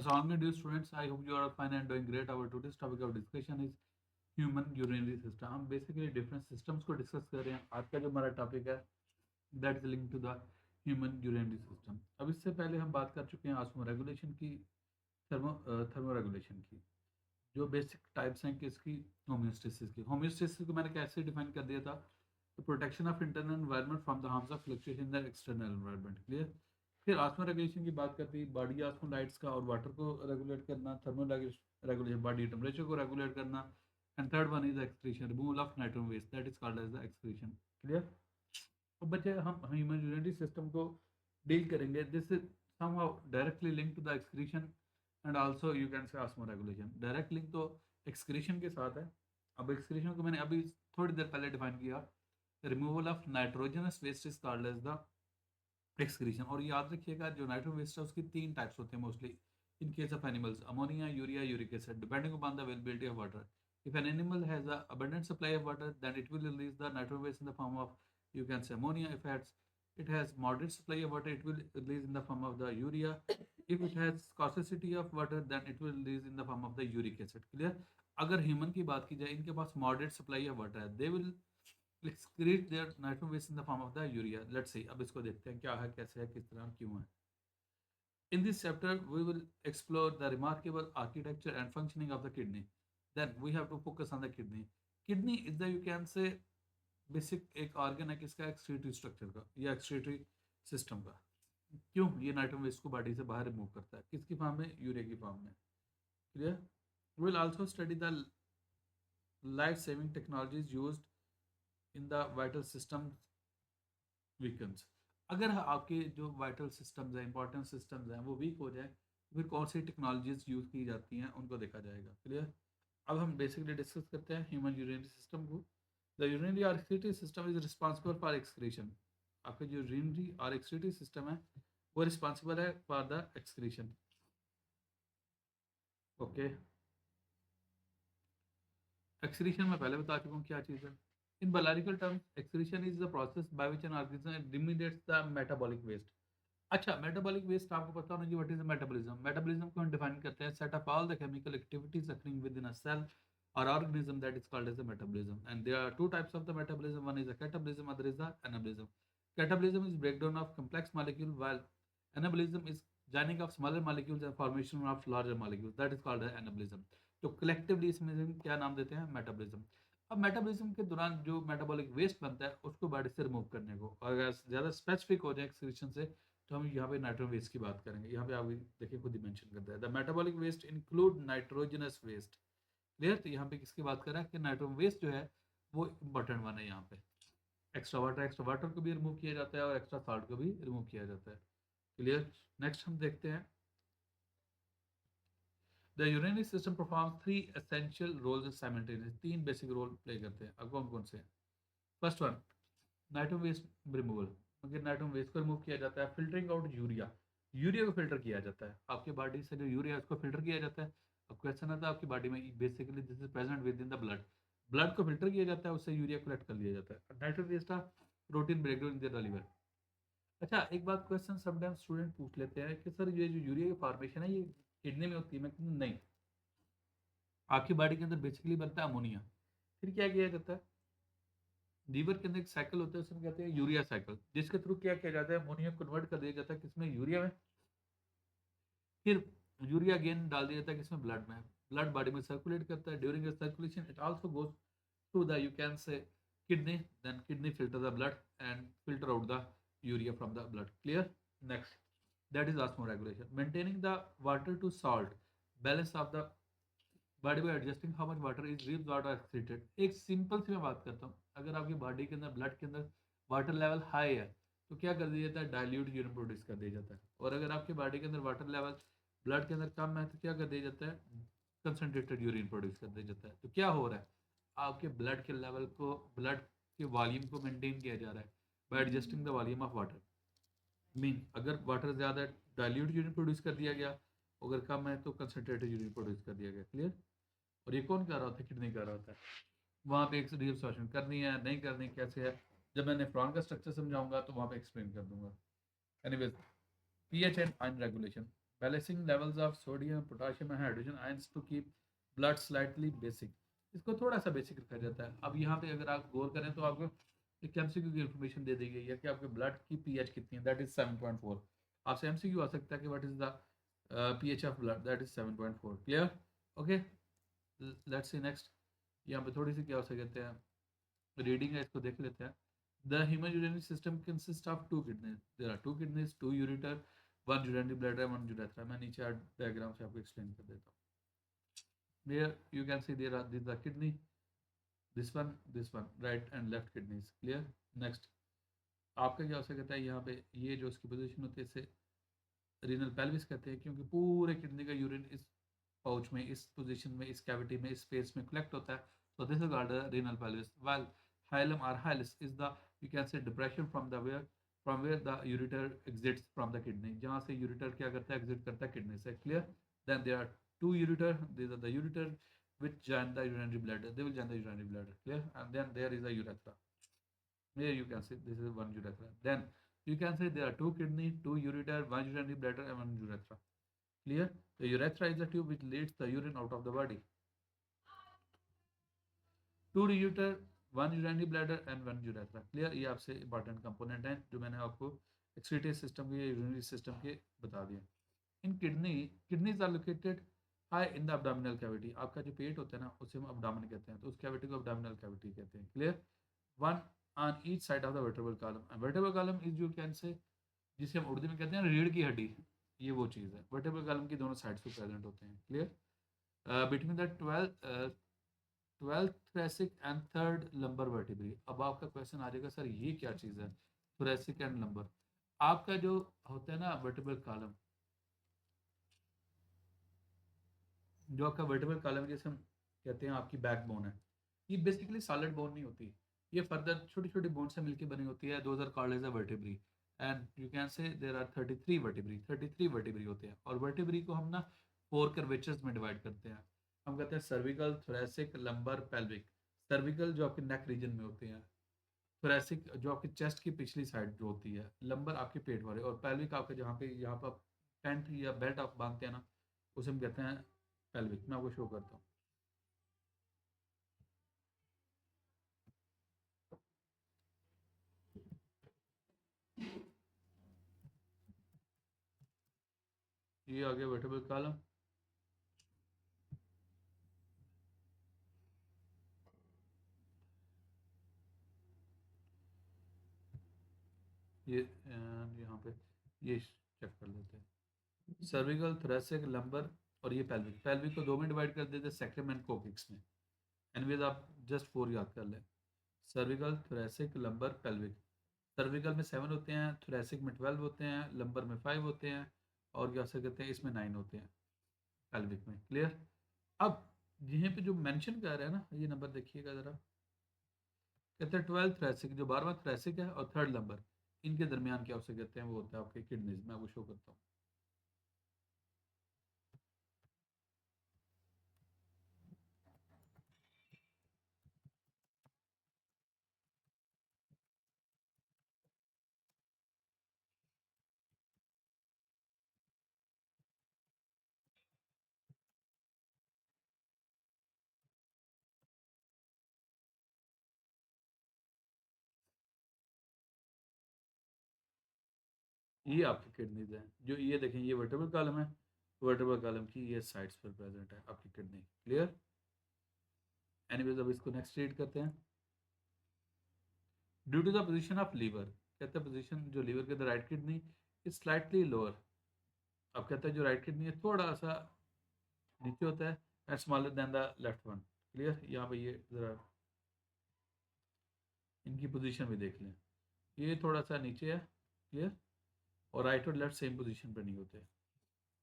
Assalamualaikum dear students, I hope you are fine and doing great. Our today's topic of discussion is human urinary system. हम basically different systems को discuss कर रहे हैं. आज का जो हमारा topic है that is linked to the human urinary system. अब इससे पहले हम बात कर चुके हैं ऑस्मो रेगुलेशन की, थर्मो रेगुलेशन की. जो बेसिक टाइप्स हैं किसकी, होम्योस्टेसिस की. होम्योस्टेसिस को मैंने कैसे डिफाइन कर दिया था, the protection of internal environment from the harms of fluctuation in the external environment. Clear. फिर ऑस्मो रेगुलेशन की बात करती है, बॉडी ऑस्मोलाइट्स का और वाटर को रेगुलेट करना. थर्मो रेगुलेशन, बॉडी टेम्परेचर को रेगुलेट करना. And third one is excretion, removal of nitrogen waste, that is called as the excretion. Clear. अब बच्चे हम ह्यूमन यूरिनरी सिस्टम को डील करेंगे. This is somehow directly link to the excretion and also you can say osmo regulation. Direct link तो excretion के साथ है. अब एक्सक्रीशन को मैंने अभी थोड़ी देर पहले डिफाइन किया. Removal of nitrogenous waste is called as the excretion. और याद रखिएगा जो नाइट्रोजन वेस्ट है उसकी तीन टाइप्स होते हैं mostly in case of animals, ammonia, urea, uric acid, depending upon the availability of water. If an animal has a abundant supply of water, then it will release the nitrogen waste in the form of, you can say, ammonia. If it has moderate supply of water, it will release in the form of the urea. If it has scarcity of water, then it will release in the form of the uric acid. Clear. अगर human की बात की जाए, इनके पास moderate supply of water है, they will excrete their nitrogen waste in the form of the urea. Let's see. अब इसको देखते हैं क्या है, कैसे है, किस तरह, क्यों है. In this chapter, we will explore the remarkable architecture and functioning of the kidney. Then we have to focus on the kidney. Kidney is the, you can say, basic एक ऑर्गन है किसका, एक्सक्रीटरी स्ट्रक्चर का या excretory system का. क्यों ये nitrogen waste को body से बाहर रिमूव करता है, किसकी फॉर्म में, यूरिया की फॉर्म में. Clear. We will also study the life saving technologies used in the vital system weakens. अगर आपके जो वाइटल सिस्टम्स हैं, इंपॉर्टेंट सिस्टम्स हैं, वो वीक हो जाए तो फिर कौन सी टेक्नोलॉजीज यूज़ की जाती हैं उनको देखा जाएगा. क्लियर. अब हम बेसिकली डिस्कस करते हैं ह्यूमन यूरिनरी सिस्टम को. द यूरिनरी और excretory system is responsible for excretion. आपका जो यूरिनरी और एक्सक्रीटरी सिस्टम है वो रिस्पॉन्सिबल है for the excretion. Okay. Excretion मैं पहले बता चुका हूँ क्या चीज़ है. In biological terms, excretion is the process by which an organism eliminates the metabolic waste. अच्छा, metabolic waste आपको पता होना चाहिए. what is metabolism? Metabolism को हम define करते हैं set of all the chemical activities occurring within a cell or organism, that is called as the metabolism. And there are two types of the metabolism. One is the catabolism, other is the anabolism. Catabolism is breakdown of complex molecule, while anabolism is joining of smaller molecules and formation of larger molecules, that is called the anabolism. तो collectively इसमें क्या नाम देते हैं, metabolism. अब metabolism के दौरान जो मेटाबॉलिक वेस्ट बनता है उसको बॉडी से रिमूव करने को, और अगर ज़्यादा स्पेसिफिक हो जाए एक्सक्रीशन से तो हम यहाँ पे नाइट्रोजन वेस्ट की बात करेंगे. यहाँ पे आप देखिए खुद ही मेंशन करता है, the metabolic waste include nitrogenous waste. Clear. तो यहाँ पे किसकी बात कर रहा है कि नाइट्रोजन वेस्ट जो है वो इंपॉर्टेंट वन है. यहाँ पे एक्स्ट्रा वाटर को भी रिमूव किया जाता है और एक्स्ट्रा सॉल्ट को भी रिमूव किया जाता है. क्लियर. नेक्स्ट हम देखते हैं. The urinary system performs three essential roles simultaneously. तीन बेसिक रोल प्ले करते हैं. अब कौन कौन से हैं. First one, nitrogen waste removal. अगर नाइट्रोजन वेस्ट को रिमूव किया जाता है, फिल्टरिंग आउट यूरिया. यूरिया को फिल्टर किया जाता है. आपके बॉडी से जो यूरिया है उसको फिल्टर किया जाता है. अब क्वेश्चन आता है आपकी बॉडी में basically this is present with in the blood. Blood को फिल्टर किया जाता है, उससे यूरिया कलेक्ट कर लिया जाता है. नाइट्रोजन वेस्ट का protein breakdown in the liver. अच्छा, एक बात क्वेश्चन समटाइम स्टूडेंट पूछ लेते हैं कि सर ये जो यूरिया की फॉर्मेशन है ये किडनी में होती है. मैं नहीं, आपकी बॉडी के अंदर बेसिकली बनता है अमोनिया. फिर क्या किया जाता है, लीवर के अंदर एक साइकिल होता है, उसमें कहते हैं यूरिया साइकिल, जिसके थ्रू क्या किया जाता है, अमोनिया कन्वर्ट कर दिया जाता है किसमें, यूरिया में. फिर यूरिया अगेन डाल दिया जाता है किसमें, ब्लड में. ब्लड बॉडी में सर्कुलेट करता है. During circulation it also goes through the, you can say, kidney. Then kidney filter the blood and filter out the urea from the blood. Clear. Next, that is osmoregulation. Maintaining the water to salt balance of the body by adjusting how much water is reabsorbed और excreted. एक simple सी मैं बात करता हूँ, अगर आपकी body के अंदर ब्लड के अंदर वाटर लेवल हाई है तो क्या कर दिया जाता है, डाइल्यूट यूरिन प्रोड्यूस कर दिया जाता है. और अगर आपकी बॉडी के अंदर वाटर लेवल ब्लड के अंदर कम है तो क्या कर दिया जाता है, कंसनट्रेटेड यूरिन प्रोड्यूस कर दिया जाता है. तो क्या हो रहा है, आपके ब्लड के लेवल को, ब्लड के वॉल्यूम को मेंटेन किया जा रहा है bye adjusting the volume of water. Mean अगर वाटर ज़्यादा है डाइल्यूट यूरिन प्रोड्यूस कर दिया गया, अगर कम है तो कंसनट्रेटेड यूरिन प्रोड्यूस कर दिया गया. क्लियर. और ये कौन कर रहा होता है, किडनी कर रहा होता है. वहाँ पे एक रिएब्सॉर्प्शन करनी है नहीं करनी, कैसे है, जब मैं नेफ्रॉन का स्ट्रक्चर समझाऊंगा तो वहाँ पे एक्सप्लेन कर दूंगा. Anyways, pH and ion regulation. Balancing levels of sodium potassium and hydrogen ions to keep blood slightly basic. इसको थोड़ा सा बेसिक रखा जाता है। अब यहाँ पे अगर आप गौर करें तो आपको एक एमसीक्यू की इन्फॉर्मेशन दे दी गई है कि आपके ब्लड की पीएच कितनी है, दैट इज 7.4। आपसे एमसीक्यू आ सकता है कि what is the pH of blood, that is 7.4। Clear? Okay, let's see next. यहाँ पे थोड़ी सी क्या हो सकते हैं रीडिंग है, इसको देख लेते हैं। The human urinary system consist of two kidneys, there are two kidneys, two ureter, one urinary bladder, one urethra. मैं नीचे डायग्राम से आपको एक्सप्लेन कर देता हूँ। There you can see there are these are kidney, this one, right and left kidneys. Clear? Next, आपका क्या हो सकता है यहाँ पे, ये जो इसकी पोजीशन होती है इसे रीनल पेल्विस कहते हैं, क्योंकि पूरे किडनी का यूरिन इस पाउच में, इस पोजीशन में, इस कैविटी में, इस स्पेस में कलेक्ट होता है। So this is called a renal pelvis. While hilum or hilus is the, you can say, depression from where the ureter exits from the kidney. जहाँ से ureter क्या करता है, exit करता है kidney से। Clear? Then there are two ureter. These are the ureter which join the urinary bladder. They will join the urinary bladder. Clear? And then there is a urethra. Here you can see this is one urethra. Then you can say there are two kidney, two ureter, one urinary bladder, and one urethra. Clear? The urethra is the tube which leads the urine out of the body. Two ureter, one urinary bladder and one urethra. Clear? ये आपसे important component हैं जो मैंने आपको excretory system के, urinary system के बता दिए। इन kidneys are located high in the abdominal cavity. आपका जो पेट होता है ना, उसे हम अब्डोमिन कहते हैं, तो उस कैविटी को अब्डोमिनल कैविटी कहते हैं। Clear? One on each side of the vertebral column. Vertebral column is you can से, जिसे हम उर्दू में कहते हैं रीढ़ की हड्डी, ये वो चीज़ है। वर्टेब्रल कॉलम की दोनों साइड्स पे प्रेजेंट होते हैं। Clear? Between the 12th thoracic and third lumbar vertebrae. अब आपका क्वेश्चन आ जाएगा, सर ये क्या चीज़ है थोरेसिक एंड लंबर? आपका जो होता है ना वर्टिब्रल कॉलम, जो आपका वर्टिब्रल कॉलम जैसे हम कहते हैं आपकी बैकबोन है, ये बेसिकली सॉलिड बोन नहीं होती, ये फर्दर छोटी छोटी बोन से मिलकर बनी होती है। Those are called as a vertebrae and you can say there are 33 vertebrae. 33 vertebrae होते हैं, और वर्टिब्री को हम ना 4 कर्वेचर्स में डिवाइड करते हैं। हम कहते हैं cervical, thoracic, lumbar, pelvic. Cervical जो आपके नेक रीजन में होते हैं, थोरेसिक जो आपकी चेस्ट की पिछली साइड जो होती है, लंबर आपके पेट वाले, और पेल्विक आपके जहाँ पे, यहाँ पर टेंट या बेल्ट आप बांधते हैं ना, उसे हम कहते हैं पेल्विक। मैं आपको शो करता हूँ। ये आ गया वर्टिब्रल कॉलम। ये यहाँ पे ये चेक कर लेते हैं। सर्विकल, थोरेसिक, लंबर और ये पेल्विक। पेल्विक को दो में डिवाइड कर देते हैं, सेक्रम एंड कोकिक्स में। एनीवेज आप जस्ट 4 याद कर लें। Cervical, thoracic, lumbar, pelvic. Cervical में 7 होते हैं, थोरेसिक में 12 होते हैं, लंबर में 5 होते हैं, और क्या से कहते हैं इसमें 9 होते हैं पेल्विक में। क्लियर? अब यहीं पे जो मेंशन कर रहे हैं ना, ये नंबर देखिएगा ज़रा। कहते हैं 12 थ्रेसिक, जो 12वां थ्रेसिक है और थर्ड लंबर, इनके दरमियान क्या उसे कहते हैं, वो होता है आपके किडनीज। मैं वो शो करता हूँ। ये आपकी किडनीज हैं, जो ये देखें, ये वर्टेब्रल कॉलम है। वर्टेब्रल कॉलम की ये साइड्स पर प्रेजेंट है आपकी किडनी। क्लियर? एनीवेज अब इसको नेक्स्ट रीड करते हैं। Due to the position of liver, कहते हैं पोजीशन जो लीवर के right kidney is slightly lower. अब कहते हैं जो राइट किडनी है थोड़ा सा नीचे होता है, and smaller than the left one. Clear? यहाँ पे ये ज़रा इनकी पोजीशन भी देख लें, ये थोड़ा सा नीचे है। क्लियर? और राइट और लेफ्ट सेम पोजीशन पर नहीं होते।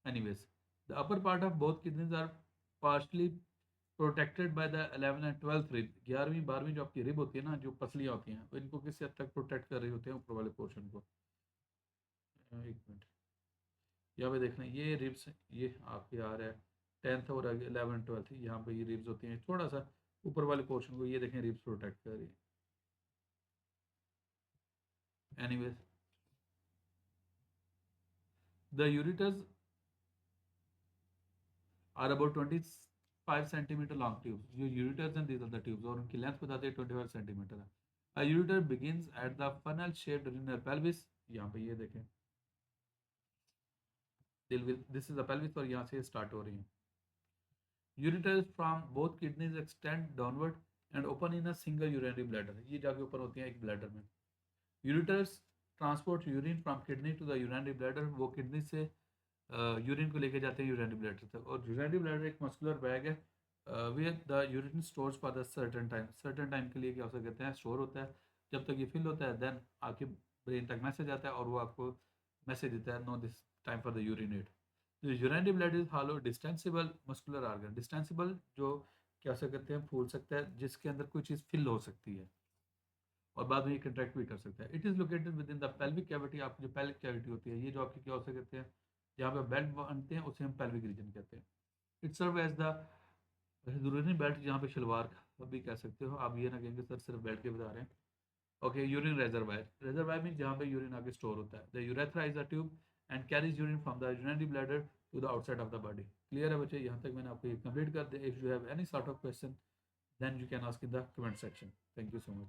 Anyways the upper part of both kidneys are partially protected by the 11 and 12th rib. 11वीं 12वीं जो आपकी रिब होती है ना, जो पसलियाँ होती हैं, वो इनको किस हद तक प्रोटेक्ट कर रही होती हैं, ऊपर वाले पोर्शन को। एक मिनट, यहाँ पे देखना, ये रिब्स, ये आपके आ रहा है 10th और 11 12th, यहाँ पे ये रिब्स होती हैं, थोड़ा सा ऊपर वाले पोर्शन को ये देखें रिब्स प्रोटेक्ट कर रही है। Anyways the ureters are about 25 centimetre long tubes, जो यूरेटर्स हैं दीज आर द ट्यूब्स, और उनकी लेंथ बताते हैं 25 सेंटीमीटर है। A ureter begins at the funnel shaped urinary pelvis, यहाँ पे ये देखें दिस इज द पेल्विस, और यहाँ से स्टार्ट हो रही है। Ureters from both kidneys extend downward and open in a single urinary bladder, ये जाके ऊपर होती है एक ब्लैडर में। Ureters transport urine from kidney to the urinary bladder, वो किडनी से यूरिन को लेके जाते हैं यूरिनरी ब्लैडर तक। और यूरिनरी ब्लैडर एक मस्कुलर बैग है where the urine stores for the certain time के लिए क्या हो कहते हैं स्टोर होता है। जब तक ये फिल होता है देन आपके ब्रेन तक मैसेज आता है और वो आपको मैसेज देता है know this time for the urinate. जो urinary bladder is hollow distensible muscular organ, distensible जो क्या कहते हैं फूल सकता है, जिसके अंदर कोई चीज़ फिल हो सकती है और बाद में ये कंट्रैक्ट भी कर सकता है। It is located with in the pelvic cavity, आपकी जो पेल्विक कैविटी होती है, ये जो आपकी क्या हो सकते हैं जहाँ पे बेल्ट बनते हैं उसे हम पेल्विक रीजन कहते हैं। It serve as the urinary belt, जहाँ पे शलवार भी कह सकते हो आप, ये ना कहेंगे सर सिर्फ बेल्ट के बता रहे हैं। Okay, urine reservoir, reservoir mean जहाँ पे यूरिन आगे स्टोर होता है। The urethra is a tube and carries urine from the urinary bladder to the outside of the body. Clear है बच्चे, यहाँ तक मैंने आपको ये कंप्लीट कर दिया। If you have any sort of question then you can ask in the comment section. Thank you so much.